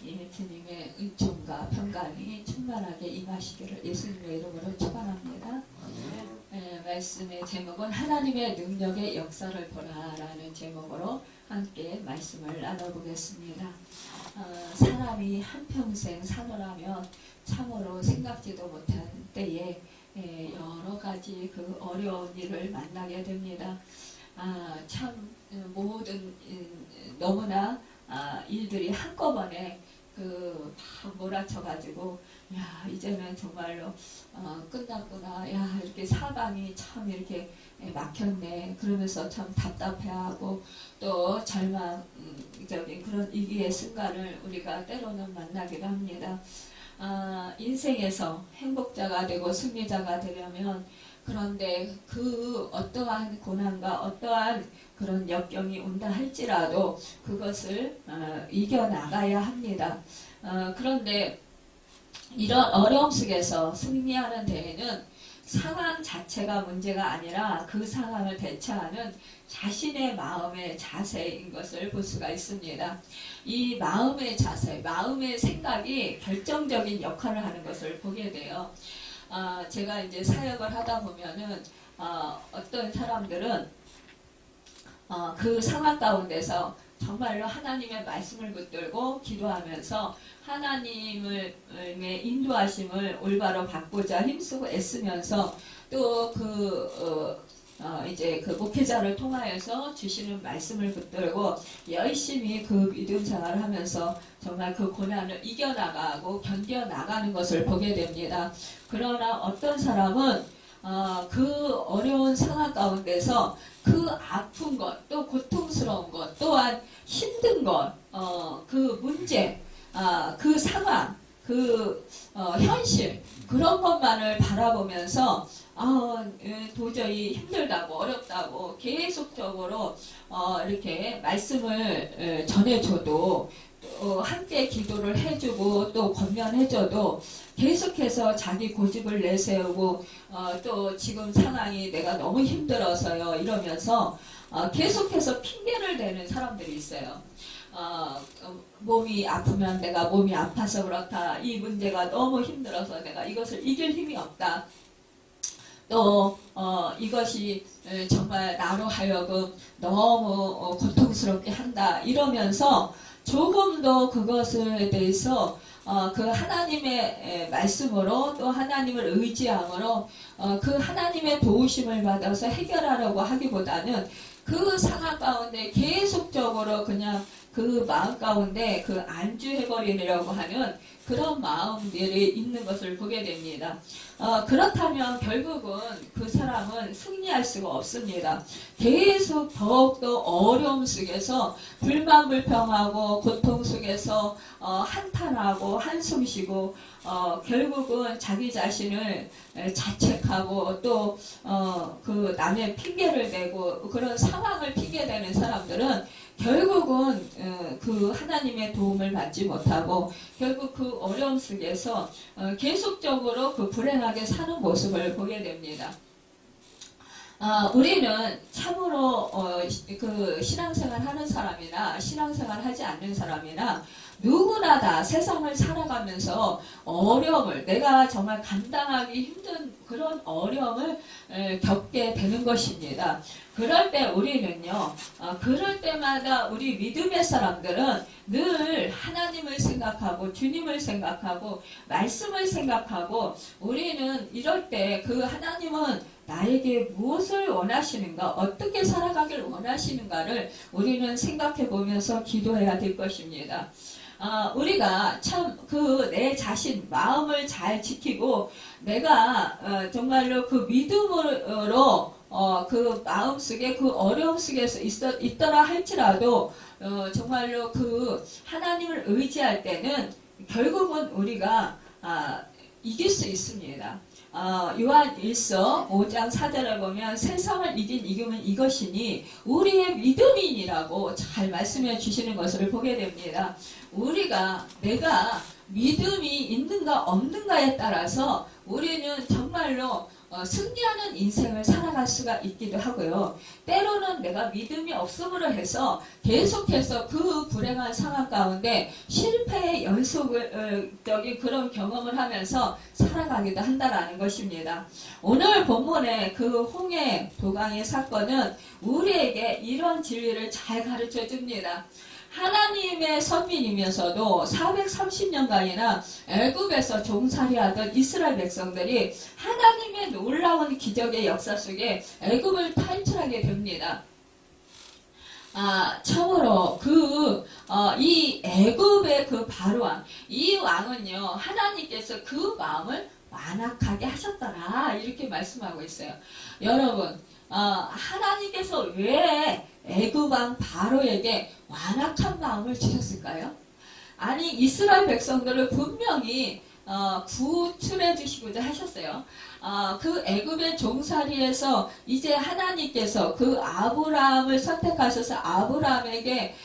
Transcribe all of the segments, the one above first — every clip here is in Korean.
예수님의 은총과 평강이 충만하게 임하시기를 예수님의 이름으로 축원합니다. 말씀의 제목은 하나님의 능력의 역사를 보라라는 제목으로 함께 말씀을 나눠보겠습니다. 사람이 한평생 사노라면 참으로 생각지도 못한 때에 여러 가지 그 어려운 일을 만나게 됩니다. 참 모든 너무나 일들이 한꺼번에 막 몰아쳐가지고 야 이제는 정말로 끝났구나, 야 이렇게 사방이 참 이렇게 막혔네 그러면서 참 답답해하고 또 절망적인 그런 위기의 순간을 우리가 때로는 만나기도 합니다. 인생에서 행복자가 되고 승리자가 되려면, 그런데 그 어떠한 고난과 어떠한 그런 역경이 온다 할지라도 그것을 이겨나가야 합니다. 그런데 이런 어려움 속에서 승리하는 데에는 상황 자체가 문제가 아니라 그 상황을 대처하는 자신의 마음의 자세인 것을 볼 수가 있습니다. 이 마음의 자세, 마음의 생각이 결정적인 역할을 하는 것을 보게 돼요. 제가 이제 사역을 하다 보면은 어떤 사람들은 그 상황 가운데서 정말로 하나님의 말씀을 붙들고 기도하면서 하나님의 인도하심을 올바로 받고자 힘쓰고 애쓰면서 또 이제 그 목회자를 통하여서 주시는 말씀을 붙들고 열심히 그 믿음 생활을 하면서 정말 그 고난을 이겨나가고 견뎌나가는 것을 보게 됩니다. 그러나 어떤 사람은 그 어려운 상황 가운데서 그 아픈 것, 또 고통스러운 것, 또한 힘든 것, 그 문제, 그 상황, 그 현실, 그런 것만을 바라보면서 도저히 힘들다고 어렵다고 계속적으로 이렇게 말씀을 전해줘도 함께 기도를 해주고 또 권면해줘도 계속해서 자기 고집을 내세우고 또 지금 상황이 내가 너무 힘들어서요 이러면서 계속해서 핑계를 대는 사람들이 있어요. 몸이 아프면 내가 몸이 아파서 그렇다, 이 문제가 너무 힘들어서 내가 이것을 이길 힘이 없다, 또 이것이 정말 나로 하여금 너무 고통스럽게 한다 이러면서 조금도 그것에 대해서 그 하나님의 말씀으로 또 하나님을 의지함으로 그 하나님의 도우심을 받아서 해결하려고 하기보다는 그 상황 가운데 계속적으로 그냥 그 마음 가운데 그 안주해버리려고 하는 그런 마음들이 있는 것을 보게 됩니다. 그렇다면 결국은 그 사람은 승리할 수가 없습니다. 계속 더욱더 어려움 속에서 불만불평하고 고통 속에서 한탄하고 한숨 쉬고 결국은 자기 자신을 자책하고 또 그 남의 핑계를 대고 그런 상황을 핑계대는 사람들은 결국은 그 하나님의 도움을 받지 못하고 결국 그 어려움 속에서 계속적으로 그 불행하게 사는 모습을 보게 됩니다. 우리는 참으로 그 신앙생활 하는 사람이나 신앙생활 하지 않는 사람이나 누구나 다 세상을 살아가면서 어려움을, 내가 정말 감당하기 힘든 그런 어려움을 겪게 되는 것입니다. 그럴 때 우리는요, 그럴 때마다 우리 믿음의 사람들은 늘 하나님을 생각하고 주님을 생각하고 말씀을 생각하고 우리는 이럴 때 그 하나님은 나에게 무엇을 원하시는가, 어떻게 살아가길 원하시는가를 우리는 생각해 보면서 기도해야 될 것입니다. 우리가 참 그 내 자신 마음을 잘 지키고 내가 정말로 그 믿음으로 그 마음속에 그 어려움 속에서 있더라 할지라도 정말로 그 하나님을 의지할 때는 결국은 우리가 이길 수 있습니다. 요한 1서 5장 4절을 보면 세상을 이기면 이것이니 우리의 믿음이니라고 잘 말씀해 주시는 것을 보게 됩니다. 내가 믿음이 있는가 없는가에 따라서 우리는 정말로 승리하는 인생을 살아갈 수가 있기도 하고요. 때로는 내가 믿음이 없음으로 해서 계속해서 그 불행한 상황 가운데 실패의 연속적인 그런 경험을 하면서 살아가기도 한다라는 것입니다. 오늘 본문의 그 홍해 도강의 사건은 우리에게 이런 진리를 잘 가르쳐 줍니다. 하나님의 선민이면서도 430년간이나 애굽에서 종살이하던 이스라엘 백성들이 하나님의 놀라운 기적의 역사 속에 애굽을 탈출하게 됩니다. 처음으로 이 애굽의 그 바로왕, 이 왕은요, 하나님께서 그 마음을 완악하게 하셨더라, 이렇게 말씀하고 있어요. 여러분, 하나님께서 왜 애굽왕 바로에게 완악한 마음을 주셨을까요? 아니, 이스라엘 백성들을 분명히 구출해 주시고자 하셨어요. 그 애굽의 종살이에서 이제 하나님께서 그 아브라함을 선택하셔서 아브라함에게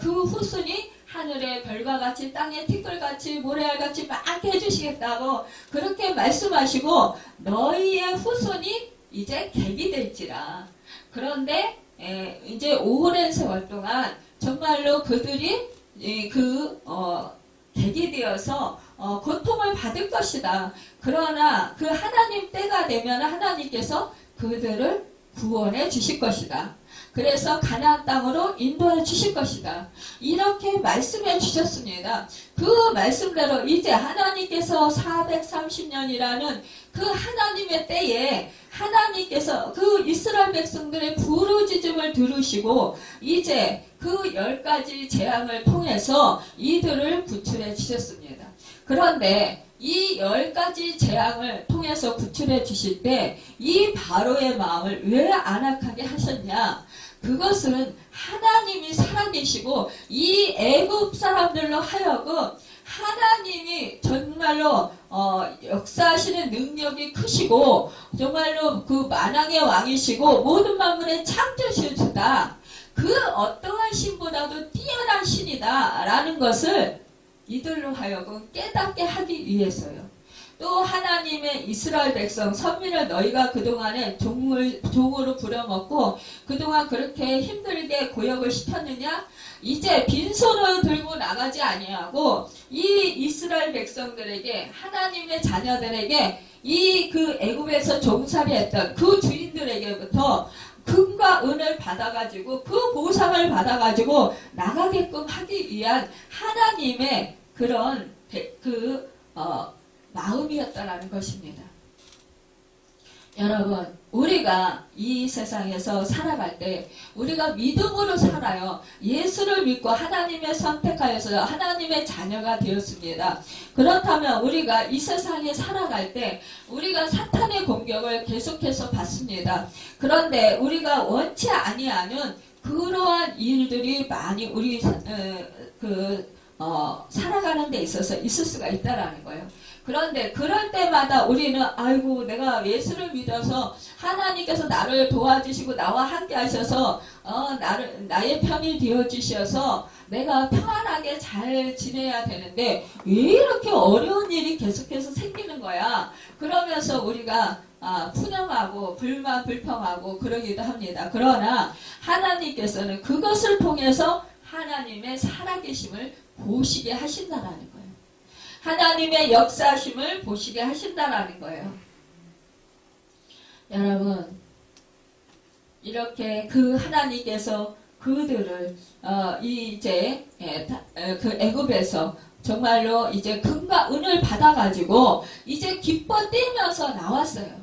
그 후손이 하늘의 별과 같이 땅의 티끌같이 모래알같이 많게 해주시겠다고 그렇게 말씀하시고 너희의 후손이 이제 객이 될지라. 그런데 이제 오랜 세월 동안 정말로 그들이 객이 되어서 고통을 받을 것이다. 그러나 그 하나님 때가 되면 하나님께서 그들을 구원해 주실 것이다. 그래서 가나안 땅으로 인도해 주실 것이다. 이렇게 말씀해 주셨습니다. 그 말씀대로 이제 하나님께서 430년이라는 그 하나님의 때에 하나님께서 그 이스라엘 백성들의 부르짖음을 들으시고 이제 그 10가지 재앙을 통해서 이들을 구출해 주셨습니다. 그런데 이 10가지 재앙을 통해서 구출해 주실 때 이 바로의 마음을 왜 안악하게 하셨냐? 그것은 하나님이 살아계시고 이 애굽 사람들로 하여금 하나님이 정말로 역사하시는 능력이 크시고 정말로 그 만왕의 왕이시고 모든 만물의 창조주다. 그 어떠한 신보다도 뛰어난 신이다 라는 것을 이들로 하여금 깨닫게 하기 위해서요. 또 하나님의 이스라엘 백성 선민을 너희가 그동안에 종으로 부려먹고 그동안 그렇게 힘들게 고역을 시켰느냐? 이제 빈손을 들고 나가지 아니하고 이 이스라엘 백성들에게 하나님의 자녀들에게 이 그 애굽에서 종살이했던 그 주인들에게부터 금과 은을 받아가지고 그 보상을 받아가지고 나가게끔 하기 위한 하나님의 그런 마음이었다라는 것입니다. 여러분, 우리가 이 세상에서 살아갈 때 우리가 믿음으로 살아요. 예수를 믿고 하나님의 선택하여서 하나님의 자녀가 되었습니다. 그렇다면 우리가 이 세상에 살아갈 때 우리가 사탄의 공격을 계속해서 받습니다. 그런데 우리가 원치 아니하는 그러한 일들이 많이 우리 살아가는 데 있어서 있을 수가 있다라는 거예요. 그런데 그럴 때마다 우리는 아이고 내가 예수를 믿어서 하나님께서 나를 도와주시고 나와 함께 하셔서 나의 편이 되어주셔서 내가 평안하게 잘 지내야 되는데 왜 이렇게 어려운 일이 계속해서 생기는 거야. 그러면서 우리가 푸념하고 불평하고 그러기도 합니다. 그러나 하나님께서는 그것을 통해서 하나님의 살아계심을 보시게 하신다라는 거예요. 하나님의 역사심을 보시게 하신다라는 거예요. 여러분, 이렇게 그 하나님께서 그들을 이제 그 애굽에서 정말로 이제 금과 은을 받아가지고 이제 기뻐 뛰면서 나왔어요.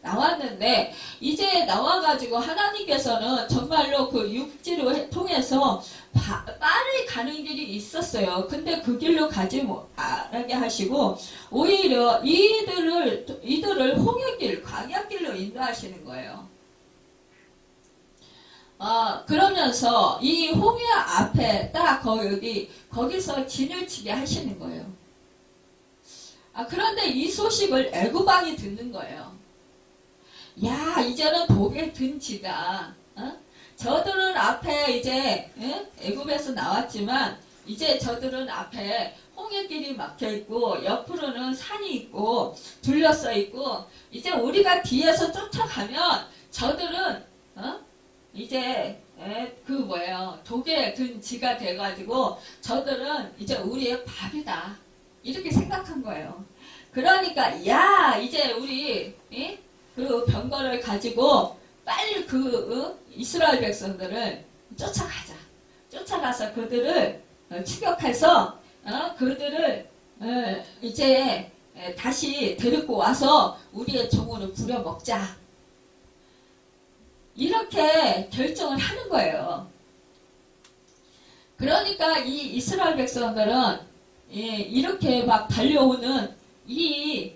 나왔는데 이제 나와가지고 하나님께서는 정말로 그 육지로 통해서 빨리 가는 길이 있었어요. 근데 그 길로 가지 못하게 하시고 오히려 이들을 홍해길, 광야길로 인도하시는 거예요. 그러면서 이 홍해 앞에 딱 거기서 진을 치게 하시는 거예요. 그런데 이 소식을 애굽 왕이 듣는 거예요. 야, 이제는 복에 든 지다. 저들은 앞에 이제 애굽에서 나왔지만 이제 저들은 앞에 홍해길이 막혀 있고 옆으로는 산이 있고 둘러싸 있고 이제 우리가 뒤에서 쫓아가면 저들은 이제 그 뭐예요 독에 든 쥐가 돼가지고 저들은 이제 우리의 밥이다 이렇게 생각한 거예요. 그러니까 야 이제 우리 그 병거를 가지고 빨리 그 이스라엘 백성들을 쫓아가자. 쫓아가서 그들을 추격해서 그들을 이제 다시 데리고 와서 우리의 종으로 부려먹자. 이렇게 결정을 하는 거예요. 그러니까 이 이스라엘 백성들은 이렇게 막 달려오는 이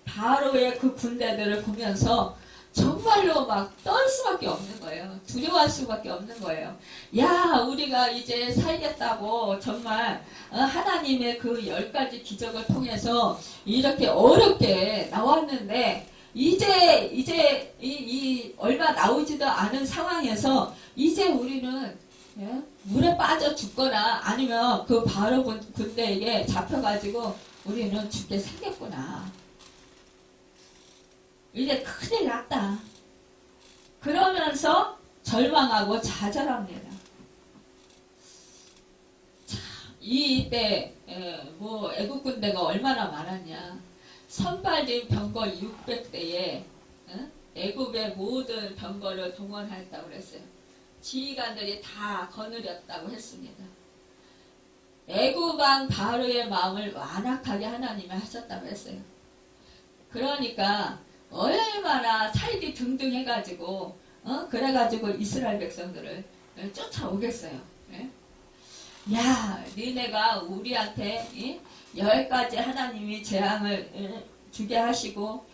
바로의 그 군대들을 보면서 정말로 막 떨 수밖에 없는 거예요. 두려워할 수밖에 없는 거예요. 야, 우리가 이제 살겠다고 정말 하나님의 그 10가지 기적을 통해서 이렇게 어렵게 나왔는데 이제 이 얼마 나오지도 않은 상황에서 이제 우리는 물에 빠져 죽거나 아니면 그 바로 군대에게 잡혀가지고 우리는 죽게 생겼구나. 이제 큰일 났다. 그러면서 절망하고 좌절합니다. 참, 이때 뭐 애국 군대가 얼마나 많았냐. 선발된 병거 600대에 애국의 모든 병거를 동원했다고 그랬어요. 지휘관들이 다 거느렸다고 했습니다. 애국왕 바로의 마음을 완악하게 하나님이 하셨다고 했어요. 그러니까 얼마나 살기 등등 해가지고 그래가지고 이스라엘 백성들을 쫓아오겠어요. 야, 니네가 우리한테 10가지 하나님이 재앙을 주게 하시고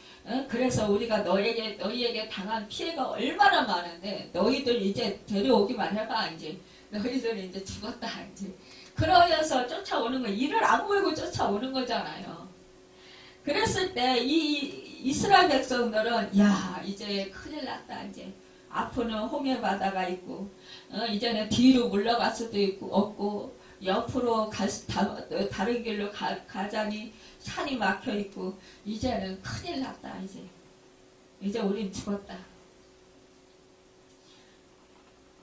그래서 우리가 너희에게 당한 피해가 얼마나 많은데 너희들 이제 데려오기만 해봐. 이제 너희들 이제 죽었다. 이제 그러면서 쫓아오는 거 이를 악물고 쫓아오는 거잖아요. 그랬을 때 이 이스라엘 백성들은 야 이제 큰일 났다. 이제 앞으로는 홍해 바다가 있고 이제는 뒤로 물러갈 수도 없고 옆으로 다른 길로 가자니 산이 막혀 있고 이제는 큰일 났다. 이제 우린 죽었다.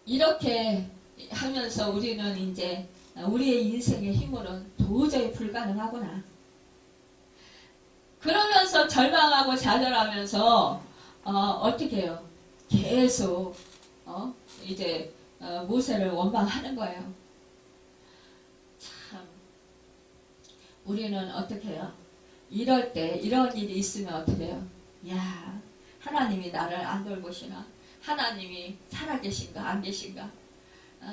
이렇게 하면서 우리는 이제 우리의 인생의 힘으로는 도저히 불가능하구나. 그러면서 절망하고 좌절하면서 어떻게 해요? 계속 이제 모세를 원망하는 거예요. 참 우리는 어떻게 해요? 이럴 때 이런 일이 있으면 어떻게 해요? 야 하나님이 나를 안 돌보시나? 하나님이 살아계신가 안 계신가?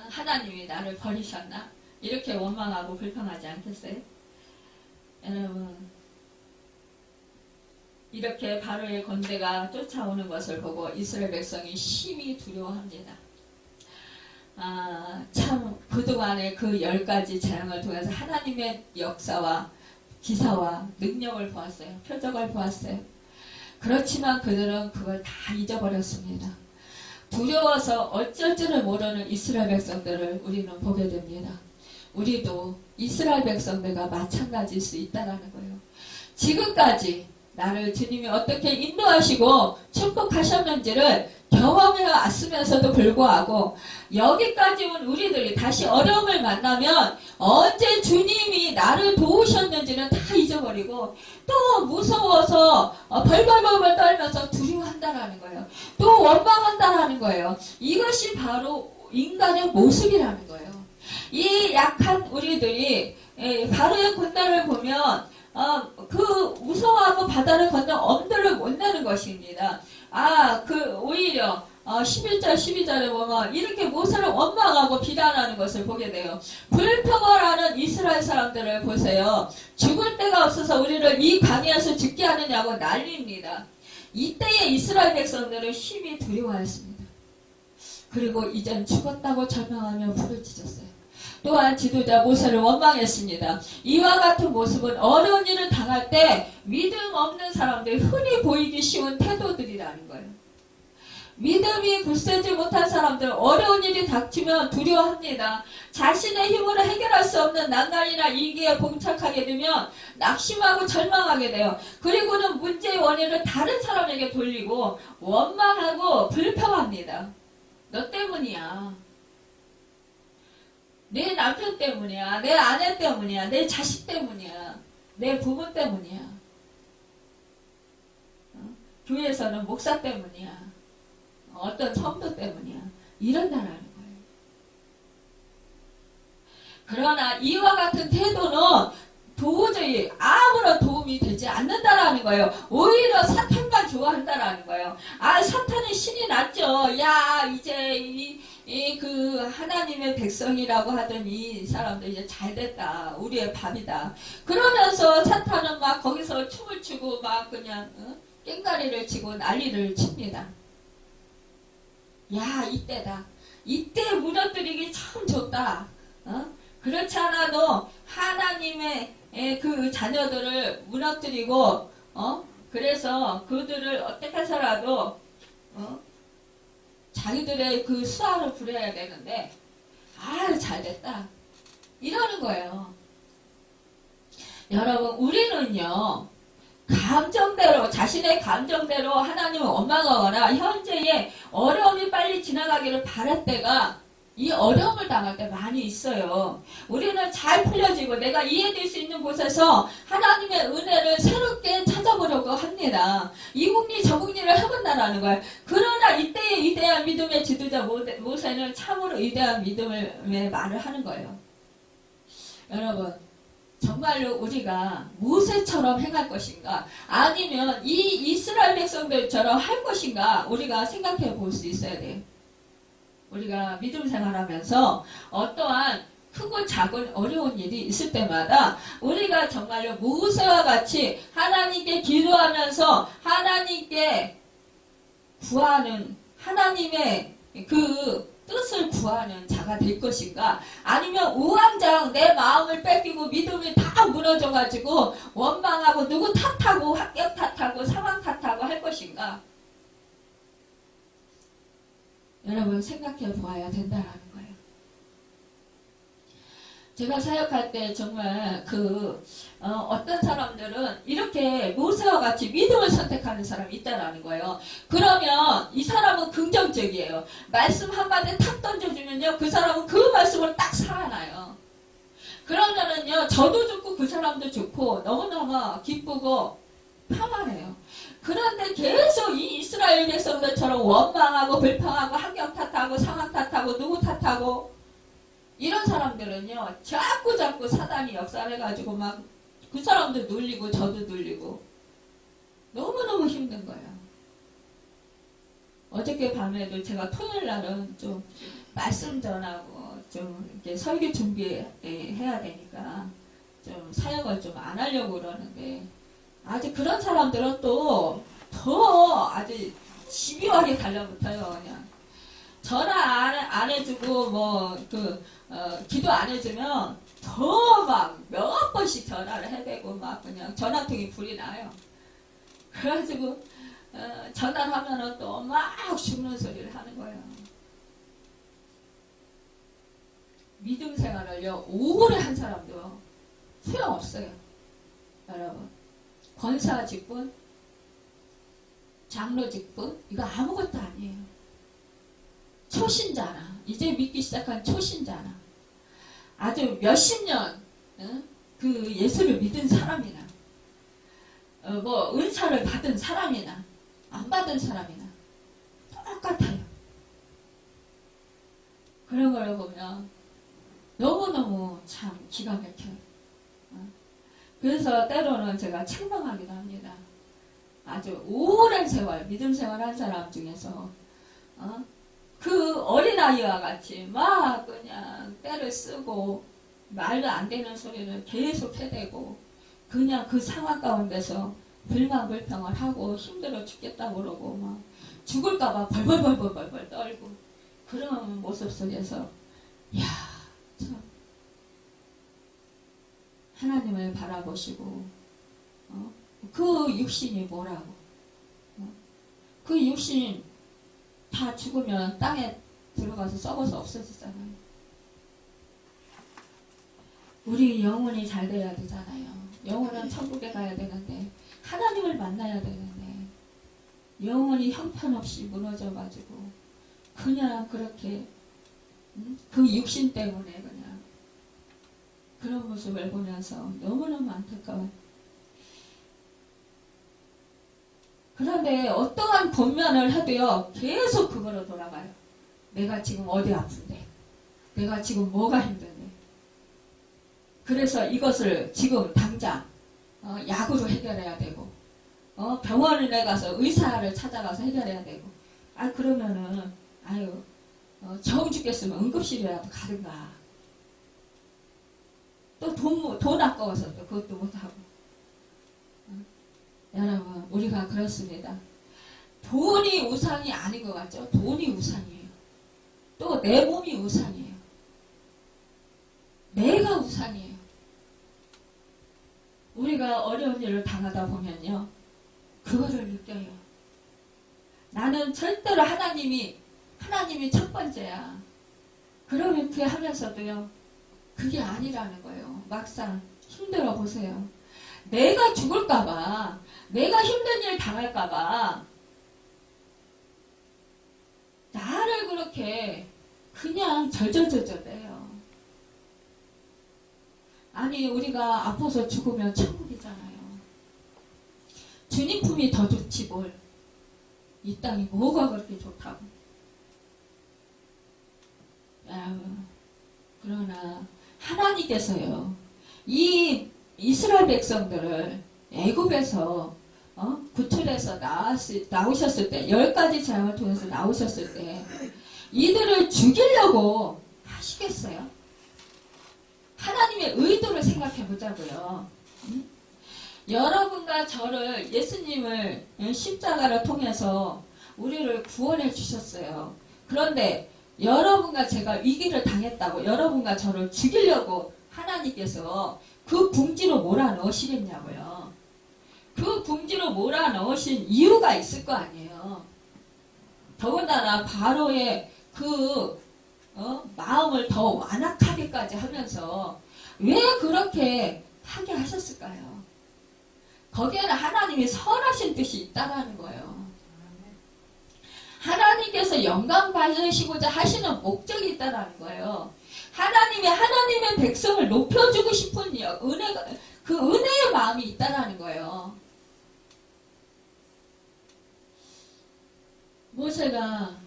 하나님이 나를 버리셨나? 이렇게 원망하고 불평하지 않겠어요? 여러분 이렇게 바로의 군대가 쫓아오는 것을 보고 이스라엘 백성이 심히 두려워합니다. 참 그동안의 그 10가지 재앙을 통해서 하나님의 역사와 기사와 능력을 보았어요. 표적을 보았어요. 그렇지만 그들은 그걸 다 잊어버렸습니다. 두려워서 어쩔 줄을 모르는 이스라엘 백성들을 우리는 보게 됩니다. 우리도 이스라엘 백성들과 마찬가지일 수 있다는 거예요. 지금까지 나를 주님이 어떻게 인도하시고 축복하셨는지를 경험해 왔으면서도 불구하고 여기까지 온 우리들이 다시 어려움을 만나면 언제 주님이 나를 도우셨는지는 다 잊어버리고 또 무서워서 벌벌벌 떨면서 두려워한다라는 거예요. 또 원망한다라는 거예요. 이것이 바로 인간의 모습이라는 거예요. 이 약한 우리들이 바로의 군대를 보면 그 무서워하고 바다를 건너 엄두를 못 내는 것입니다. 오히려 11절 12절에 보면 이렇게 모세를 원망하고 비난하는 것을 보게 돼요. 불평을 하는 이스라엘 사람들을 보세요. 죽을 데가 없어서 우리를 이 강에서 죽게 하느냐고 난리입니다. 이때의 이스라엘 백성들은 심히 두려워했습니다. 그리고 이젠 죽었다고 절망하며 부르짖었어요. 또한 지도자 모세를 원망했습니다. 이와 같은 모습은 어려운 일을 당할 때 믿음 없는 사람들 흔히 보이기 쉬운 태도들이라는 거예요. 믿음이 굳세지 못한 사람들 어려운 일이 닥치면 두려워합니다. 자신의 힘으로 해결할 수 없는 난관이나 위기에 봉착하게 되면 낙심하고 절망하게 돼요. 그리고는 문제의 원인을 다른 사람에게 돌리고 원망하고 불평합니다. 너 때문이야. 내 남편 때문이야. 내 아내 때문이야. 내 자식 때문이야. 내 부모 때문이야. 교회에서는 목사 때문이야. 어떤 성도 때문이야. 이런다라는 거예요. 그러나 이와 같은 태도는 도저히 아무런 도움이 되지 않는다라는 거예요. 오히려 사탄만 좋아한다라는 거예요. 아, 사탄은 신이 났죠. 야, 이제 그 하나님의 백성이라고 하던 이 사람도 이제 잘 됐다. 우리의 밥이다. 그러면서 사탄은 막 거기서 춤을 추고 막 그냥 깽가리를 치고 난리를 칩니다. 야, 이때다. 이때 무너뜨리기 참 좋다. 그렇지 않아도 하나님의 그 자녀들을 무너뜨리고 그래서 그들을 어떻게 해서라도 자기들의 그 수하를 부려야 되는데 잘됐다 이러는 거예요. 여러분, 우리는요 감정대로, 자신의 감정대로 하나님을 원망하거나 현재의 어려움이 빨리 지나가기를 바랄 때가 이 어려움을 당할 때 많이 있어요. 우리는 잘 풀려지고 내가 이해될 수 있는 곳에서 하나님의 은혜를 새롭게 찾아보려고 합니다. 이국리 저국리를 해본다라는 거예요. 그러나 이때의 위대한 믿음의 지도자 모세는 참으로 위대한 믿음의 말을 하는 거예요. 여러분, 정말로 우리가 모세처럼 행할 것인가 아니면 이 이스라엘 백성들처럼 할 것인가 우리가 생각해 볼 수 있어야 돼요. 우리가 믿음 생활하면서 어떠한 크고 작은 어려운 일이 있을 때마다 우리가 정말로 모세와 같이 하나님께 기도하면서 하나님께 구하는 하나님의 그 뜻을 구하는 자가 될 것인가 아니면 우왕좌왕 내 마음을 뺏기고 믿음이 다 무너져가지고 원망하고 누구 탓하고 학교 탓하고 상황 탓하고 할 것인가 여러분 생각해 보아야 된다라는 거예요. 제가 사역할 때 정말 어떤 사람들은 이렇게 모세와 같이 믿음을 선택하는 사람이 있다라는 거예요. 그러면 이 사람은 긍정적이에요. 말씀 한마디 탁 던져주면요. 그 사람은 그 말씀을 딱 살아나요. 그러면은요. 저도 좋고 그 사람도 좋고 너무너무 기쁘고 평안해요. 그런데 계속 이 이스라엘 백성들처럼 원망하고 불평하고 환경 탓하고 상황 탓하고 누구 탓하고 이런 사람들은요. 자꾸 사단이 역사해가지고 막 그 사람도 눌리고 저도 눌리고 너무너무 힘든 거예요. 어저께 밤에도 제가 토요일 날은 좀 말씀 전하고 좀 이렇게 설교 준비해야 되니까 좀 사역을 좀 안 하려고 그러는데 아직 그런 사람들은 또 더 아주 집요하게 달라붙어요. 그냥 전화 안 해주고 기도 안 해주면 더 막 몇 번씩 전화를 해대고 막 그냥 전화통이 불이 나요. 그래가지고 전화를 하면은 또 막 죽는 소리를 하는 거예요. 믿음 생활을요 오래 한 사람도 소용없어요. 여러분 권사 직분 장로 직분 이거 아무것도 아니에요. 초신자나 이제 믿기 시작한 초신자나 아주 몇십 년 그 예수를 믿은 사람이나 은사를 받은 사람이나 안 받은 사람이나 똑같아요. 그런 걸 보면 너무너무 참 기가 막혀요. 그래서 때로는 제가 책망하기도 합니다. 아주 오랜 세월 믿음 생활한 사람 중에서 그 어린아이와 같이 막 그냥 때를 쓰고 말도 안 되는 소리를 계속 해대고 그냥 그 상황 가운데서 불만불평을 하고 힘들어 죽겠다고 그러고 막 죽을까봐 벌벌벌벌 떨고 그런 모습 속에서 이야 참 하나님을 바라보시고 그 육신이 뭐라고 그 육신 다 죽으면 땅에 들어가서 썩어서 없어지잖아요. 우리 영혼이 잘 돼야 되잖아요. 영혼은 천국에 가야 되는데 하나님을 만나야 되는데 영혼이 형편없이 무너져가지고 그냥 그렇게 그 육신 때문에 그냥 그런 모습을 보면서 너무너무 안타까워요. 그런데 어떠한 권면을 해도요 계속 그거로 돌아가요. 내가 지금 어디 아픈데, 내가 지금 뭐가 힘든데, 그래서 이것을 지금 당장 약으로 해결해야 되고 병원에 가서 의사를 찾아가서 해결해야 되고 그러면은 정 죽겠으면 응급실이라도 가든가. 또 돈 아까워서 또 그것도 못하고. 여러분 우리가 그렇습니다. 돈이 우상이 아닌 것 같죠? 돈이 우상이에요. 또 내 몸이 우상이에요. 내가 우상이에요. 우리가 어려운 일을 당하다 보면요 그거를 느껴요. 나는 절대로 하나님이 첫 번째야. 그렇게 하면서도요 그게 아니라는 거예요. 막상 힘들어 보세요. 내가 죽을까봐, 내가 힘든 일 당할까봐 나를 그렇게 그냥 절절절절해요. 아니 우리가 아파서 죽으면 천국이잖아요. 주님 품이 더 좋지 뭘. 이 땅이 뭐가 그렇게 좋다고. 그러나 하나님께서요 이 이스라엘 백성들을 애굽에서 구출해서 나오셨을 때 10가지 재앙을 통해서 나오셨을 때 이들을 죽이려고 하시겠어요? 하나님의 의도를 생각해 보자고요. 여러분과 저를 예수님을 십자가를 통해서 우리를 구원해 주셨어요. 그런데 여러분과 제가 위기를 당했다고 여러분과 저를 죽이려고 하나님께서 그 궁지로 몰아넣으시겠냐고요. 그 궁지로 몰아넣으신 이유가 있을 거 아니에요. 더군다나 바로의 그 마음을 더 완악하게까지 하면서 왜 그렇게 하게 하셨을까요? 거기에는 하나님이 선하신 뜻이 있다는 거예요. 하나님께서 영광 받으시고자 하시는 목적이 있다는 거예요. 하나님의 백성을 높여주고 싶은 그 은혜의 마음이 있다는 거예요. 모세가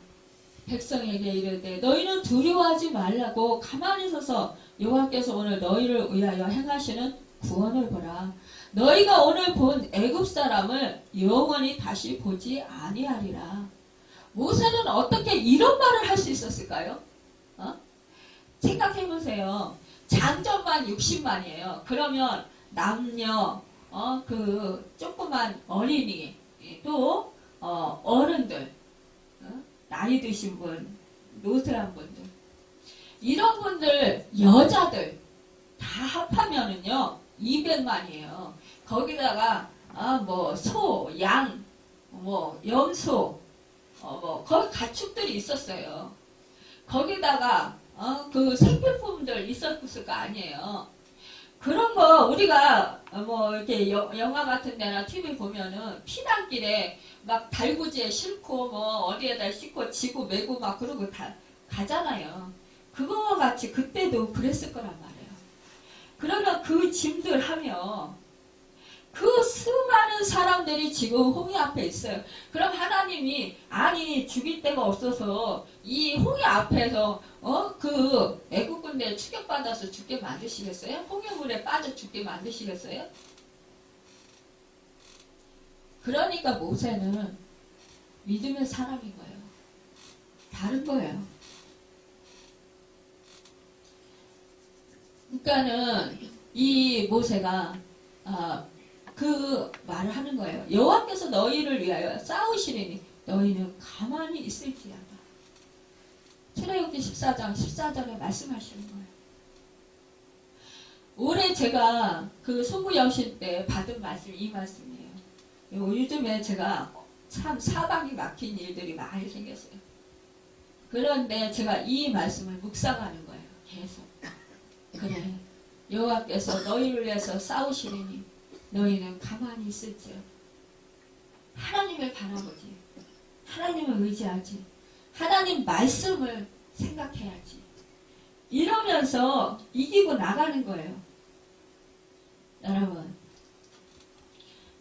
백성에게 이르되 너희는 두려워하지 말라고 가만히 서서 여호와께서 오늘 너희를 위하여 행하시는 구원을 보라. 너희가 오늘 본 애굽 사람을 영원히 다시 보지 아니하리라. 모세는 어떻게 이런 말을 할 수 있었을까요? 생각해보세요. 장정만 60만이에요. 그러면 남녀, 그 조그만 어린이, 또 어른들, 나이 드신 분, 노쇠한 분들, 이런 분들, 여자들 다 합하면은요 200만이에요. 거기다가 뭐 소, 양, 뭐 염소, 거기 가축들이 있었어요. 거기다가 그 생필품들 있었을 거 아니에요. 그런 거 우리가 뭐 이렇게 영화 같은 데나 TV 보면은 피난길에 막 달구지에 싣고 뭐 어디에다 싣고 지고 메고 막 그러고 다 가잖아요. 그거와 같이 그때도 그랬을 거란 말이에요. 그러나 그 짐들 하며 그 수많은 사람들이 지금 홍해 앞에 있어요. 그럼 하나님이 죽일 데가 없어서 이 홍해 앞에서 그 애국 군대에 추격받아서 죽게 만드시겠어요? 홍해물에 빠져 죽게 만드시겠어요? 그러니까 모세는 믿음의 사람인 거예요. 다른 거예요. 그러니까는 이 모세가 그 말을 하는 거예요. 여호와께서 너희를 위하여 싸우시리니 너희는 가만히 있을지어다. 출애굽기 14장 14절에 말씀하시는 거예요. 올해 제가 그 소부여신 때 받은 말씀이 이 말씀이에요. 요즘에 제가 참 사방이 막힌 일들이 많이 생겼어요. 그런데 제가 이 말씀을 묵상하는 거예요. 계속. 그래. 여호와께서 너희를 위해서 싸우시리니 너희는 가만히 있을지어다. 하나님을 바라보지. 하나님을 의지하지. 하나님 말씀을 생각해야지. 이러면서 이기고 나가는 거예요. 여러분,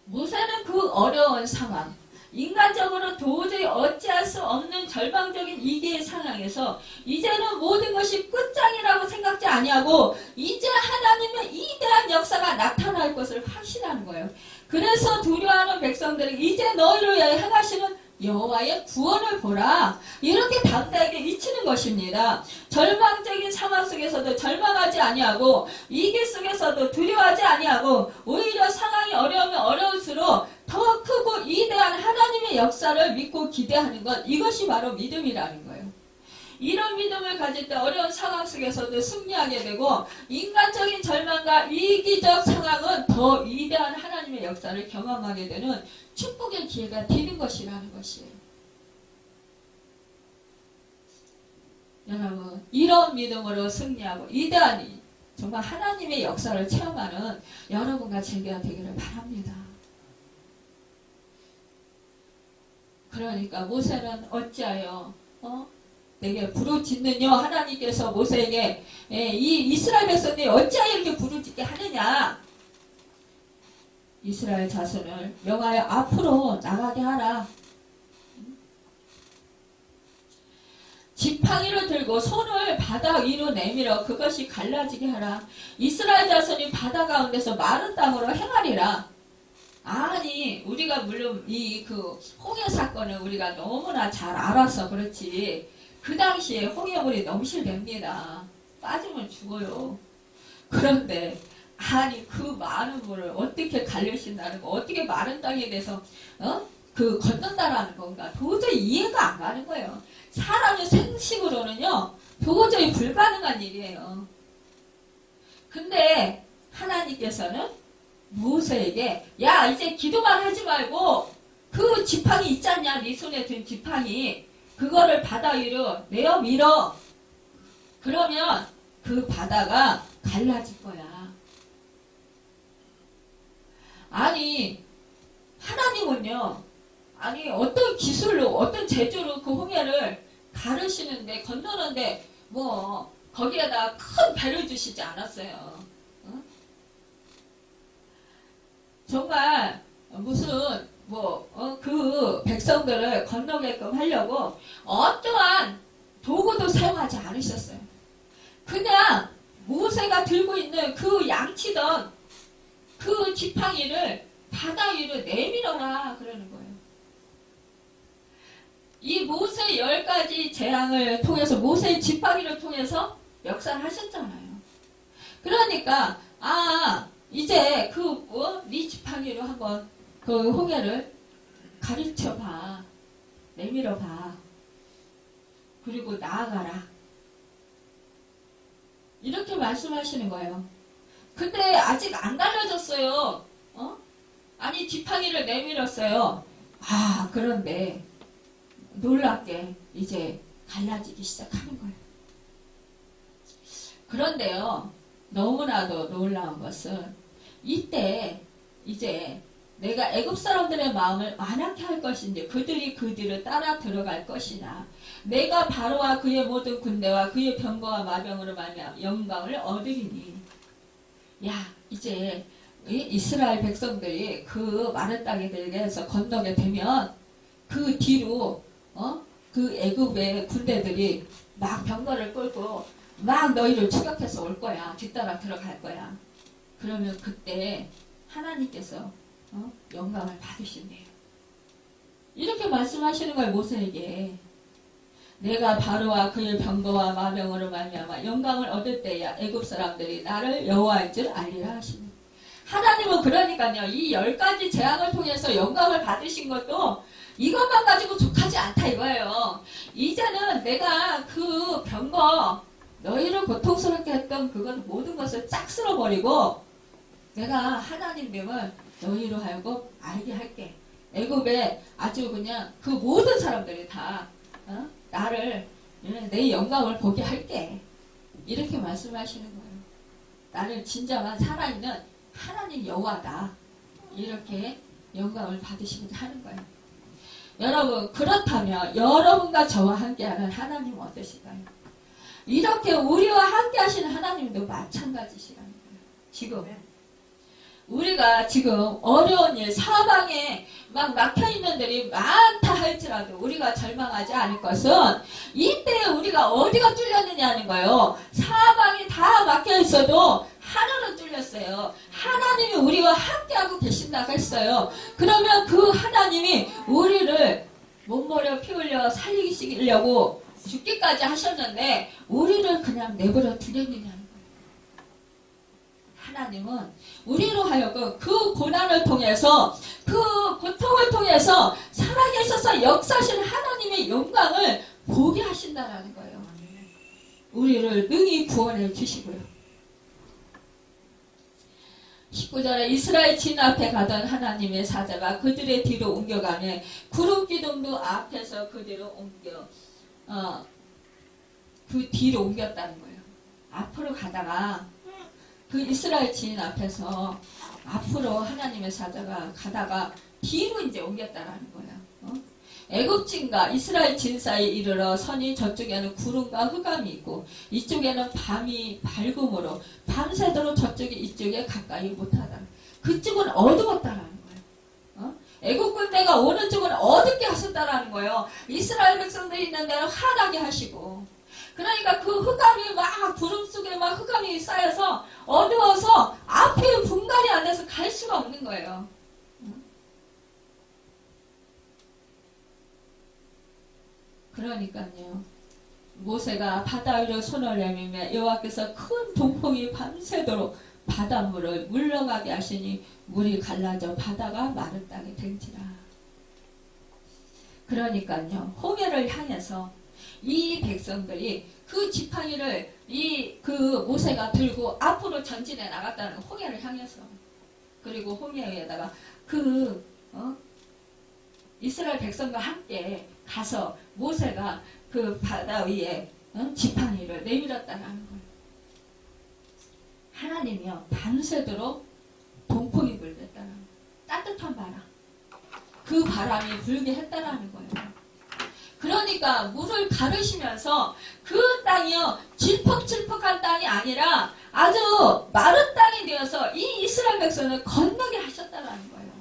모세는 그 어려운 상황, 인간적으로 도저히 어찌할 수 없는 절망적인 위기의 상황에서 이제는 모든 것이 끝장이라고 생각지 아니하고 이제 하나님의 이대한 역사가 나타날 것을 확신하는 거예요. 그래서 두려워하는 백성들이 이제 너희를 위하여 행하시는 여호와의 구원을 보라. 이렇게 당당하게 외치는 것입니다. 절망적인 상황 속에서도 절망하지 아니하고 위기 속에서도 두려워하지 아니하고 오히려 상황이 어려우면 어려울수록 더 크고 이대한 하나님의 역사를 믿고 기대하는 것, 이것이 바로 믿음이라는 거예요. 이런 믿음을 가질 때 어려운 상황 속에서도 승리하게 되고 인간적인 절망과 위기적 상황은 더 위대한 하나님의 역사를 경험하게 되는 축복의 기회가 되는 것이라는 것이에요. 여러분, 이런 믿음으로 승리하고 위대한 정말 하나님의 역사를 체험하는 여러분과 제가 되기를 바랍니다. 그러니까 모세는 어찌하여 내게 부르짖느냐, 하나님께서 모세에게 이 이스라엘 백성들이 어찌하여 이렇게 부르짖게 하느냐, 이스라엘 자손을 명하여 앞으로 나가게 하라. 지팡이를 들고 손을 바다 위로 내밀어 그것이 갈라지게 하라. 이스라엘 자손이 바다 가운데서 마른 땅으로 행하리라. 아니, 우리가 물론 그 홍해 사건을 우리가 너무나 잘 알아서 그렇지, 그 당시에 홍해물이 넘실댑니다. 빠지면 죽어요. 그런데 아니, 그 많은 물을 어떻게 갈리신다는 거, 어떻게 마른 땅에 대해서 그 건넌다라는 건가, 도저히 이해가 안 가는 거예요. 사람의 생식으로는요 도저히 불가능한 일이에요. 근데 하나님께서는 모세에게 야, 이제 기도만 하지 말고 그 지팡이 있지 않냐, 네 손에 든 지팡이, 그거를 바다 위로 내어 밀어. 그러면 그 바다가 갈라질 거야. 아니, 하나님은요, 아니 어떤 기술로 어떤 재주로 그 홍해를 가르시는데, 건너는데 뭐 거기에다 큰 배를 주시지 않았어요. 정말 무슨 그 백성들을 건너게끔 하려고 어떠한 도구도 사용하지 않으셨어요. 그냥 모세가 들고 있는 그 양치던 그 지팡이를 바다 위로 내밀어라 그러는 거예요. 이 모세 10가지 재앙을 통해서, 모세의 지팡이를 통해서 역사를 하셨잖아요. 그러니까 이제 네 지팡이로 한번 그 홍해를 가르쳐봐, 내밀어봐, 그리고 나아가라, 이렇게 말씀하시는 거예요. 근데 아직 안 갈라졌어요. 아니, 지팡이를 내밀었어요. 그런데 놀랍게 이제 갈라지기 시작하는 거예요. 그런데요, 너무나도 놀라운 것은 이때 이제 내가 애굽 사람들의 마음을 완악케 할 것인지 그들이 그 뒤를 따라 들어갈 것이나 내가 바로와 그의 모든 군대와 그의 병거와 마병으로 말미암아 영광을 얻으리니. 야, 이제 이스라엘 백성들이 그 마른 땅에 대해서 건너게 되면 그 뒤로 그 애굽의 군대들이 막 병거를 끌고 막 너희를 추격해서 올 거야. 뒤따라 들어갈 거야. 그러면 그때 하나님께서 영광을 받으신대요. 이렇게 말씀하시는 거예요, 모세에게. 내가 바로와 그의 병거와 마병으로 말미암아 영광을 얻을 때야 애굽 사람들이 나를 여호와인 줄 알리라 하시니. 하나님은 그러니까요, 이 10가지 재앙을 통해서 영광을 받으신 것도 이것만 가지고 족하지 않다 이거예요. 이제는 내가 그 병거, 너희를 고통스럽게 했던 그것 모든 것을 싹 쓸어버리고 내가 하나님됨을 너희로 하여금 알게 할게. 애굽에 아주 그냥 그 모든 사람들이 다 나를 내 영광을 보게 할게. 이렇게 말씀하시는 거예요. 나는 진정한 살아있는 하나님 여호와다. 이렇게 영광을 받으시고자 하는 거예요. 여러분, 그렇다면 여러분과 저와 함께하는 하나님은 어떠실까요? 이렇게 우리와 함께 하시는 하나님도 마찬가지시라는 거예요. 지금 우리가 지금 어려운 일, 사방에 막 막혀있는 일이 많다 할지라도 우리가 절망하지 않을 것은 이때 우리가 어디가 뚫렸느냐는 거예요. 사방이 다 막혀있어도 하늘은 뚫렸어요. 하나님이 우리와 함께하고 계신다고 했어요. 그러면 그 하나님이 우리를 몸머려 피 흘려 살리시려고 죽기까지 하셨는데 우리를 그냥 내버려 두겠느냐는 거예요. 하나님은 우리로 하여금 그 고난을 통해서 그 고통을 통해서 살아계셔서 역사하신 하나님의 영광을 보게 하신다라는 거예요. 우리를 능히 구원해 주시고요. 19절에 이스라엘 진 앞에 가던 하나님의 사자가 그들의 뒤로 옮겨가며 구름 기둥도 앞에서 그대로 그 뒤로 옮겼다는 거예요. 앞으로 가다가 그 이스라엘 진 앞에서 앞으로 하나님의 사자가 가다가 뒤로 이제 옮겼다라는 거예요. 애굽진과 이스라엘 진 사이에 이르러 서니 저쪽에는 구름과 흑암이 있고 이쪽에는 밤이 밝음으로 밤새도록 저쪽이 이쪽에 가까이 못하다. 그쪽은 어두웠다라는 거예요. 애굽 군대가 오는 쪽은 어둡게 하셨다라는 거예요. 이스라엘 백성들이 있는 데는 환하게 하시고, 그러니까 그 흑암이 막 구름 속에 막 흑암이 쌓여서 어두워서 앞에 분간이 안 돼서 갈 수가 없는 거예요. 그러니까요. 모세가 바다 위로 손을 내밀며 여호와께서 큰 동풍이 밤새도록 바닷물을 물러가게 하시니 물이 갈라져 바다가 마른 땅이 된지라. 그러니까요. 홍해를 향해서 이 백성들이 그 지팡이를 그 모세가 들고 앞으로 전진해 나갔다는 홍해를 향해서, 그리고 홍해 위에다가 이스라엘 백성과 함께 가서 모세가 그 바다 위에 지팡이를 내밀었다는 거예요. 하나님이요 밤새도록 동풍이 불겠다는 거예요. 따뜻한 바람, 그 바람이 불게 했다라는 거예요. 그러니까 물을 가르시면서 그 땅이요 질퍽질퍽한 땅이 아니라 아주 마른 땅이 되어서 이 이스라엘 백성을 건너게 하셨다라는 거예요.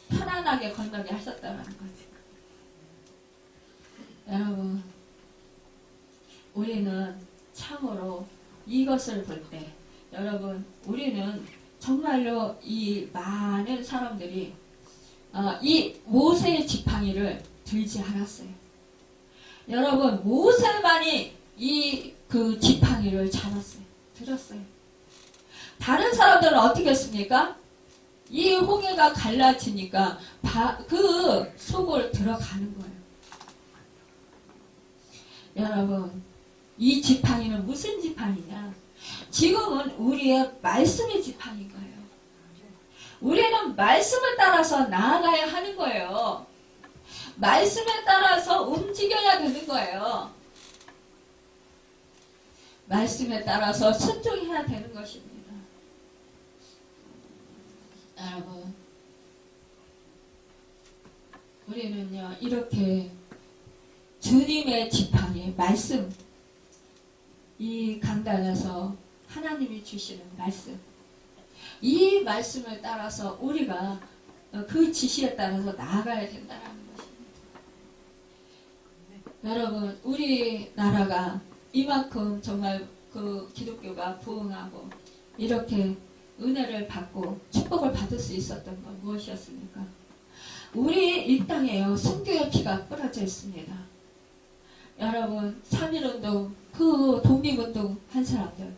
편안하게 건너게 하셨다라는 거죠. 여러분, 우리는 참으로 이것을 볼 때, 여러분, 우리는 정말로 이 많은 사람들이 이 모세의 지팡이를 들지 않았어요. 여러분, 모세만이 그 지팡이를 잡았어요. 들었어요. 다른 사람들은 어떻게 했습니까? 이 홍해가 갈라지니까 그 속을 들어가는 거예요. 여러분, 이 지팡이는 무슨 지팡이냐? 지금은 우리의 말씀의 지팡이인 거예요. 우리는 말씀을 따라서 나아가야 하는 거예요. 말씀에 따라서 움직여야 되는 거예요. 말씀에 따라서 순종해야 되는 것입니다. 여러분, 우리는요 이렇게 주님의 지팡이 말씀, 이 강단에서 하나님이 주시는 말씀, 이 말씀을 따라서 우리가 그 지시에 따라서 나아가야 된다는 것입니다. 여러분, 우리나라가 이만큼 정말 그 기독교가 부흥하고 이렇게 은혜를 받고 축복을 받을 수 있었던 건 무엇이었습니까? 우리 이 땅에요 순교의 피가 뿌려져 있습니다. 여러분, 3.1운동, 그 독립운동 한 사람들,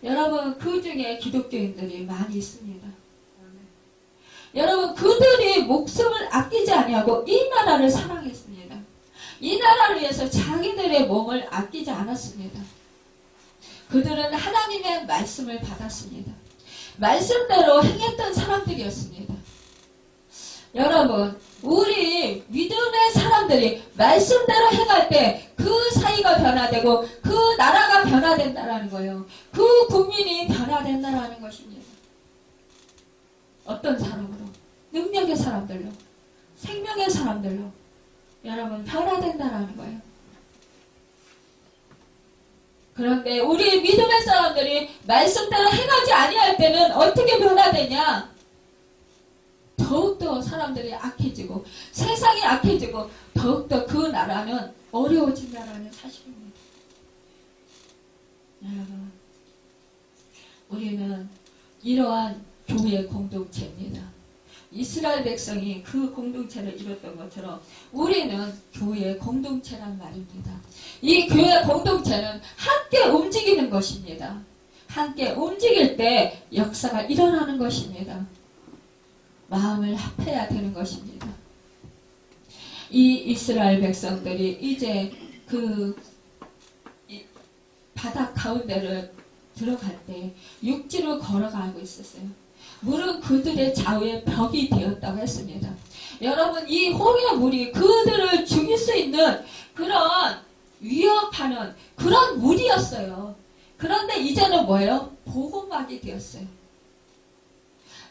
여러분, 그 중에 기독교인들이 많이 있습니다. 여러분, 그들이 목숨을 아끼지 아니하고 이 나라를 사랑했습니다. 이 나라를 위해서 자기들의 몸을 아끼지 않았습니다. 그들은 하나님의 말씀을 받았습니다. 말씀대로 행했던 사람들이었습니다. 여러분, 우리 믿음의 사람들이 말씀대로 행할 때 그 사이가 변화되고 그 나라가 변화된다라는 거예요. 그 국민이 변화된다라는 것입니다. 어떤 사람으로? 능력의 사람들로, 생명의 사람들로 여러분 변화된다라는 거예요. 그런데 우리 믿음의 사람들이 말씀대로 행하지 아니할 때는 어떻게 변화되냐? 더욱더 사람들이 악해지고 세상이 악해지고 더욱더 그 나라는 어려워진다는 사실입니다. 여러분, 우리는 이러한 교회 공동체입니다. 이스라엘 백성이 그 공동체를 이뤘던 것처럼 우리는 교회 공동체란 말입니다. 이 교회 공동체는 함께 움직이는 것입니다. 함께 움직일 때 역사가 일어나는 것입니다. 마음을 합해야 되는 것입니다. 이 이스라엘 백성들이 이제 그 바다 가운데를 들어갈 때 육지로 걸어가고 있었어요. 물은 그들의 좌우에 벽이 되었다고 했습니다. 여러분, 이 홍해 물이 그들을 죽일 수 있는 그런 위협하는 그런 물이었어요. 그런데 이제는 뭐예요? 보호막이 되었어요.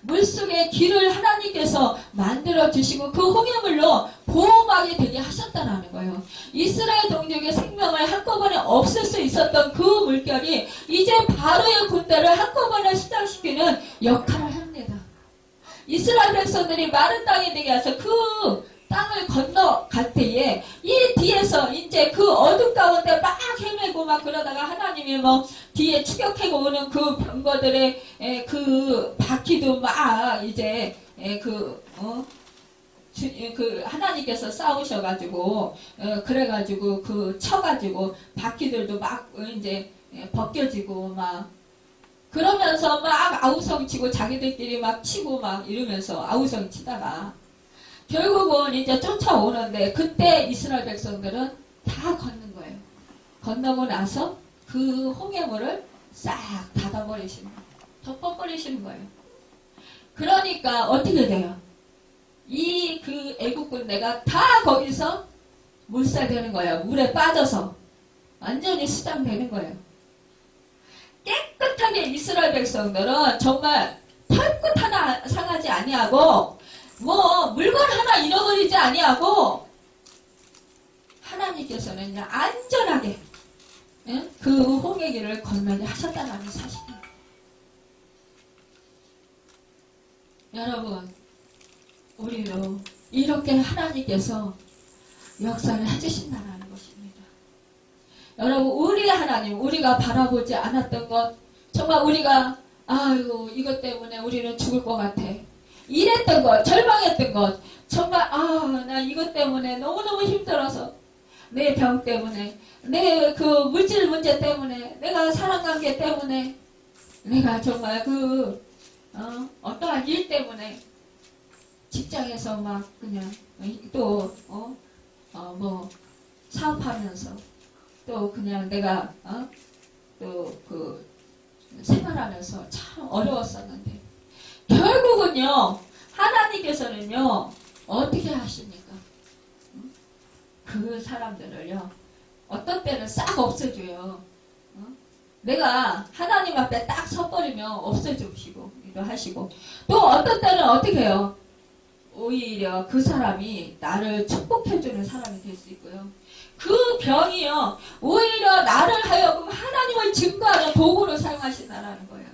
물속에 길을 하나님께서 만들어주시고 그 홍해물로 보호막이 되게 하셨다는 거예요. 이스라엘 동족의 생명을 한꺼번에 없앨 수 있었던 그 물결이 이제 바로의 군대를 한꺼번에 시작시키는 역할을 합니다. 이스라엘 백성들이 마른 땅이 되게 해서 그 땅을 건너갈 때에 이 뒤에서 이제 그 어둠 가운데 막 헤매고 막 그러다가 하나님이 뭐 뒤에 추격해고 오는 그 병거들의 그 바퀴도 막 이제 그 하나님께서 싸우셔가지고 그래가지고 그 쳐가지고 바퀴들도 막 이제 벗겨지고 막 그러면서 막 아우성 치고 자기들끼리 막 치고 막 이러면서 아우성 치다가 결국은 이제 쫓아오는데 그때 이스라엘 백성들은 다 걷는 거예요. 건너고 나서 그 홍해물을 싹 닫아버리시는 거예요. 덮어버리시는 거예요. 그러니까 어떻게 돼요? 이 그 애국 군대가 다 거기서 물살되는 거예요. 물에 빠져서 완전히 수장되는 거예요. 깨끗하게 이스라엘 백성들은 정말 털끝 하나 상하지 아니하고 뭐 물건 하나 잃어버리지 아니하고 하나님께서는 그냥 안전하게 그 홍해길을 건너게 하셨다는 사실입니다. 여러분, 우리도 이렇게 하나님께서 역사를 해주신다는 것입니다. 여러분, 우리 하나님, 우리가 바라보지 않았던 것, 정말 우리가 아이고 이것 때문에 우리는 죽을 것 같아. 이랬던 것, 절망했던 것, 정말 나 이것 때문에 너무너무 힘들어서 내 병 때문에, 내 그 물질 문제 때문에, 내가 사랑관계 때문에, 내가 정말 그 어떠한 일 때문에 직장에서 막 그냥 또 뭐 사업하면서 또 그냥 내가 또 그 생활하면서 참 어려웠었는데 결국은요 하나님께서는요 어떻게 하십니까? 그 사람들을요 어떤 때는 싹 없애줘요. 내가 하나님 앞에 딱 서버리면 없애주시고 하시고 또 어떤 때는 어떻게 해요? 오히려 그 사람이 나를 축복해주는 사람이 될 수 있고요. 그 병이요 오히려 나를 하여금 하나님을 증거하는 도구로 사용하신다는 거예요.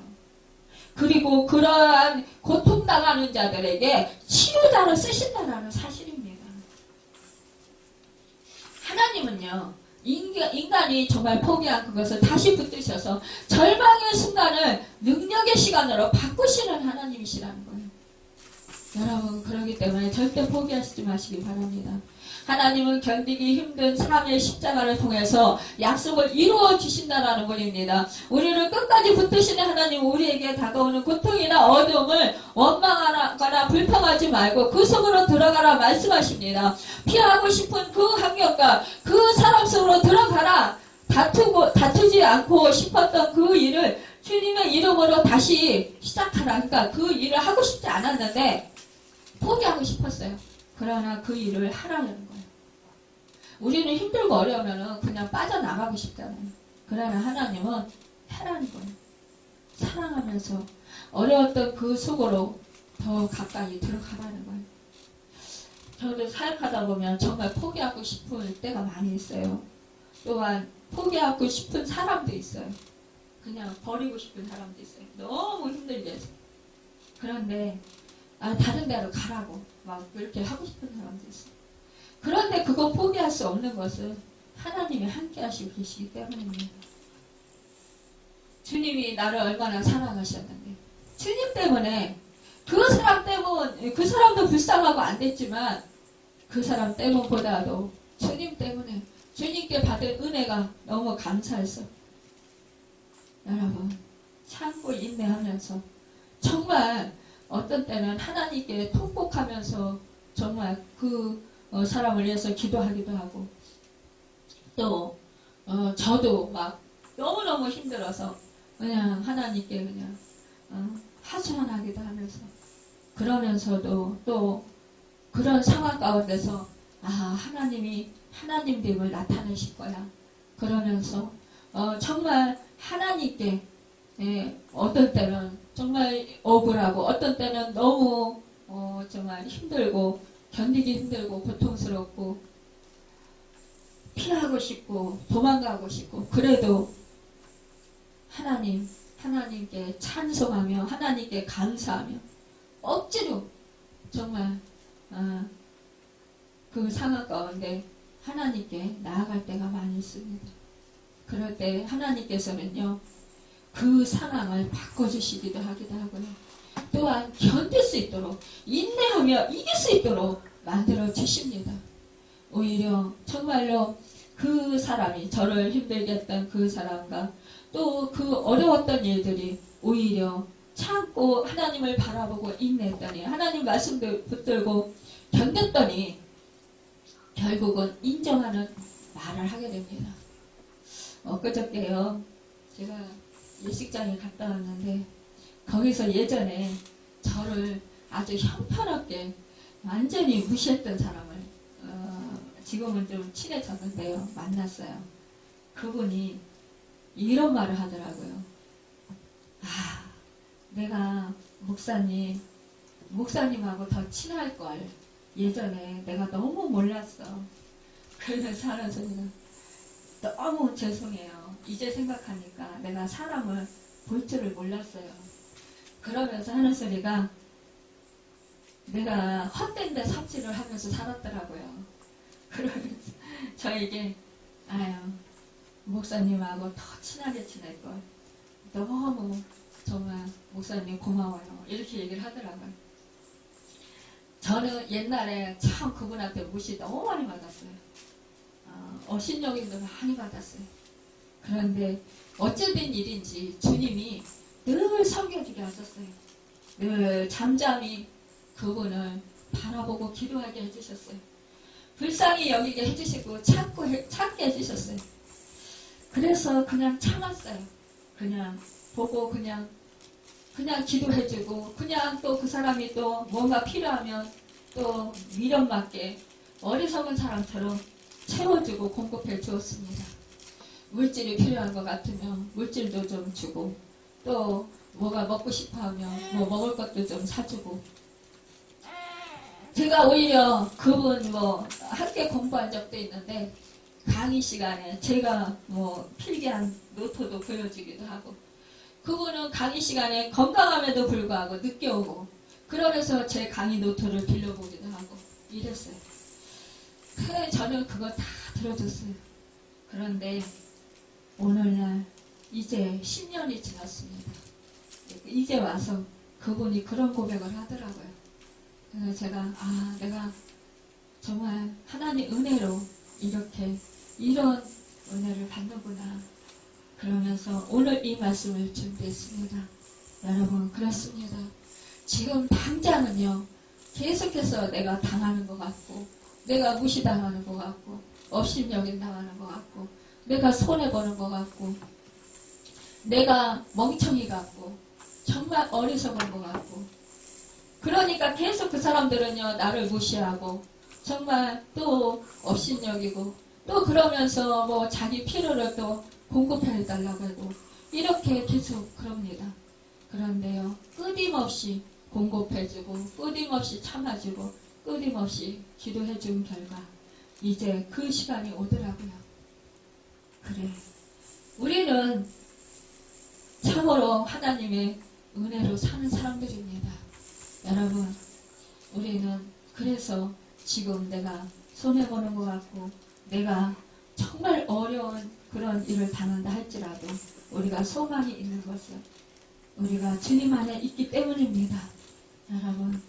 그리고 그러한 고통당하는 자들에게 치료자로 쓰신다는 사실입니다. 하나님은요 인간이 정말 포기한 그것을 다시 붙드셔서 절망의 순간을 능력의 시간으로 바꾸시는 하나님이시라는 거예요. 여러분, 그렇기 때문에 절대 포기하시지 마시기 바랍니다. 하나님은 견디기 힘든 삶의 십자가를 통해서 약속을 이루어 주신다는 분입니다. 우리를 끝까지 붙드시는 하나님은 우리에게 다가오는 고통이나 어려움을 원망하거나 불평하지 말고 그 속으로 들어가라 말씀하십니다. 피하고 싶은 그 환경과 그 사람 속으로 들어가라. 다투지 않고 싶었던 그 일을 주님의 이름으로 다시 시작하라. 그러니까 그 일을 하고 싶지 않았는데 포기하고 싶었어요. 그러나 그 일을 하라는 거예요. 우리는 힘들고 어려우면 그냥 빠져나가고 싶잖아요. 그러나 하나님은 하라는 거예요. 사랑하면서 어려웠던 그 속으로 더 가까이 들어가라는 거예요. 저도 사역하다 보면 정말 포기하고 싶을 때가 많이 있어요. 또한 포기하고 싶은 사람도 있어요. 그냥 버리고 싶은 사람도 있어요. 너무 힘들게 해서. 그런데 다른 데로 가라고 막 그렇게 하고 싶은 사람도 있어요. 그런데 그거 포기할 수 없는 것은 하나님이 함께 하시고 계시기 때문입니다. 주님이 나를 얼마나 사랑하셨는데 주님 때문에 그 사람 때문 그 사람도 불쌍하고 안 됐지만 그 사람 때문보다도 주님 때문에 주님께 받은 은혜가 너무 감사해서 여러분 참고 인내하면서 정말 어떤 때는 하나님께 통곡하면서 정말 그 사람을 위해서 기도하기도 하고 또 저도 막 너무너무 힘들어서 그냥 하나님께 그냥 하소연하기도 하면서 그러면서도 또 그런 상황 가운데서 하나님이 하나님됨을 나타내실 거야. 그러면서 정말 하나님께 어떤 때는 정말 억울하고 어떤 때는 너무 정말 힘들고 견디기 힘들고 고통스럽고 피하고 싶고 도망가고 싶고 그래도 하나님께 찬송하며 하나님께 감사하며 억지로 정말 그 상황 가운데 하나님께 나아갈 때가 많이 있습니다. 그럴 때 하나님께서는요 그 상황을 바꿔주시기도 하기도 하고요. 또한 견딜 수 있도록 인내하며 이길 수 있도록 만들어 주십니다. 오히려 정말로 그 사람이 저를 힘들게 했던 그 사람과 또 그 어려웠던 일들이 오히려 참고 하나님을 바라보고 인내했더니 하나님 말씀도 붙들고 견뎠더니 결국은 인정하는 말을 하게 됩니다. 엊그저께요 제가 예식장에 갔다 왔는데 거기서 예전에 저를 아주 형편없게 완전히 무시했던 사람을 지금은 좀 친해졌는데요 만났어요. 그분이 이런 말을 하더라고요. 내가 목사님하고 더 친할 걸 예전에 내가 너무 몰랐어. 그러면서 하는 소리가 너무 죄송해요. 이제 생각하니까 내가 사람을 볼 줄을 몰랐어요. 그러면서 하는 소리가 내가 헛된 데 삽질을 하면서 살았더라고요. 그러면서 저에게 목사님하고 더 친하게 지낼 걸 너무 정말 목사님 고마워요. 이렇게 얘기를 하더라고요. 저는 옛날에 참 그분한테 무시 너무 많이 받았어요. 업신여김도 많이 받았어요. 그런데 어찌된 일인지 주님이 늘 섬겨주게 하셨어요. 늘 잠잠히 그분을 바라보고 기도하게 해주셨어요. 불쌍히 여기게 해주시고 찾게 해주셨어요. 그래서 그냥 참았어요. 그냥 보고 그냥 기도해주고 그냥 또 그 사람이 또 뭔가 필요하면 또 미련맞게 어리석은 사람처럼 채워주고 공급해 주었습니다. 물질이 필요한 것 같으면 물질도 좀 주고 또 뭐가 먹고 싶어하면 뭐 먹을 것도 좀 사주고 제가 오히려 그분 함께 공부한 적도 있는데 강의 시간에 제가 필기한 노트도 보여주기도 하고 그분은 강의 시간에 건강함에도 불구하고 늦게 오고 그러면서 제 강의 노트를 빌려보기도 하고 이랬어요. 그래 저는 그거 다 들어줬어요. 그런데 오늘날 이제 10년이 지났습니다. 이제 와서 그분이 그런 고백을 하더라고요. 그래서 제가 내가 정말 하나님 은혜로 이런 은혜를 받는구나. 그러면서 오늘 이 말씀을 준비했습니다. 여러분 그렇습니다. 지금 당장은요 계속해서 내가 당하는 것 같고 내가 무시당하는 것 같고 업신여김 당하는 것 같고 내가 손해보는 것 같고 내가 멍청이 같고 정말 어리석은 것 같고 그러니까 계속 그 사람들은요, 나를 무시하고, 정말 또 업신여기고, 또 그러면서 뭐 자기 필요를 또 공급해달라고 하고, 이렇게 계속 그럽니다. 그런데요, 끊임없이 공급해주고, 끊임없이 참아주고, 끊임없이 기도해준 결과, 이제 그 시간이 오더라고요. 그래. 우리는 참으로 하나님의 은혜로 사는 사람들입니다. 여러분, 우리는 그래서 지금 내가 손해보는 것 같고, 내가 정말 어려운 그런 일을 당한다 할지라도, 우리가 소망이 있는 것은 우리가 주님 안에 있기 때문입니다. 여러분,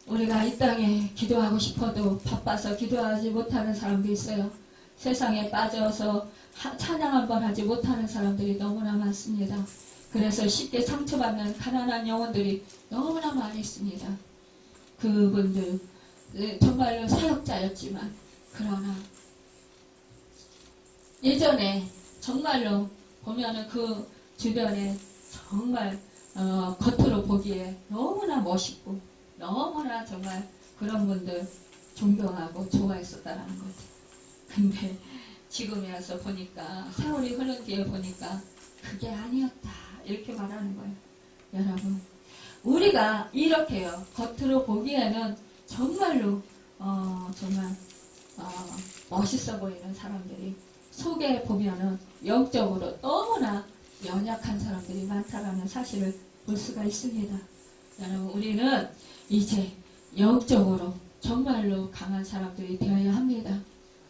우리가 이 땅에 기도하고 싶어도 바빠서 기도하지 못하는 사람도 있어요. 세상에 빠져서 찬양 한번 하지 못하는 사람들이 너무나 많습니다. 그래서 쉽게 상처받는 가난한 영혼들이 너무나 많이 있습니다. 그분들 정말로 사역자였지만, 그러나 예전에 정말로 보면은 그 주변에 정말 겉으로 보기에 너무나 멋있고 너무나 정말 그런 분들 존경하고 좋아했었다라는 거죠. 근데 지금에 와서 보니까, 세월이 흐른 뒤에 보니까 그게 아니었다 이렇게 말하는 거예요. 여러분, 우리가 이렇게요, 겉으로 보기에는 정말로 정말 멋있어 보이는 사람들이 속에 보면은 영적으로 너무나 연약한 사람들이 많다라는 사실을 볼 수가 있습니다. 여러분, 우리는 이제 영적으로 정말로 강한 사람들이 되어야 합니다.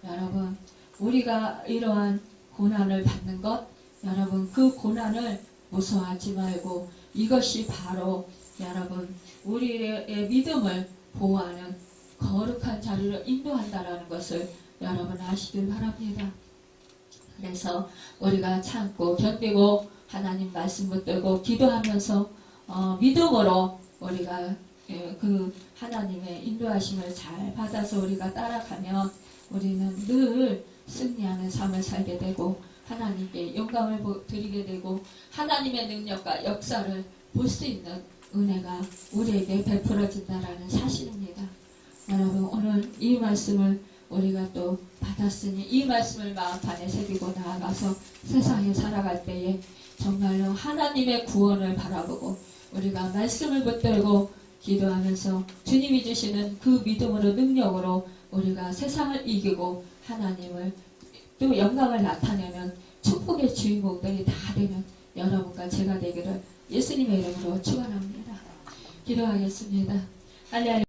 여러분, 우리가 이러한 고난을 받는 것, 여러분, 그 고난을 무서워하지 말고, 이것이 바로 여러분 우리의 믿음을 보호하는 거룩한 자리로 인도한다라는 것을 여러분 아시길 바랍니다. 그래서 우리가 참고 견디고 하나님 말씀 붙들고 기도하면서 믿음으로 우리가 그 하나님의 인도하심을 잘 받아서 우리가 따라가면 우리는 늘 승리하는 삶을 살게 되고, 하나님께 영광을 드리게 되고, 하나님의 능력과 역사를 볼 수 있는 은혜가 우리에게 베풀어진다라는 사실입니다. 여러분, 오늘 이 말씀을 우리가 또 받았으니 이 말씀을 마음판에 새기고 나아가서 세상에 살아갈 때에 정말로 하나님의 구원을 바라보고 우리가 말씀을 붙들고 기도하면서 주님이 주시는 그 믿음으로 능력으로 우리가 세상을 이기고 하나님을 또 영광을 나타내면 축복의 주인공들이 다 되는 여러분과 제가 되기를 예수님의 이름으로 축원합니다. 기도하겠습니다. 할렐루야.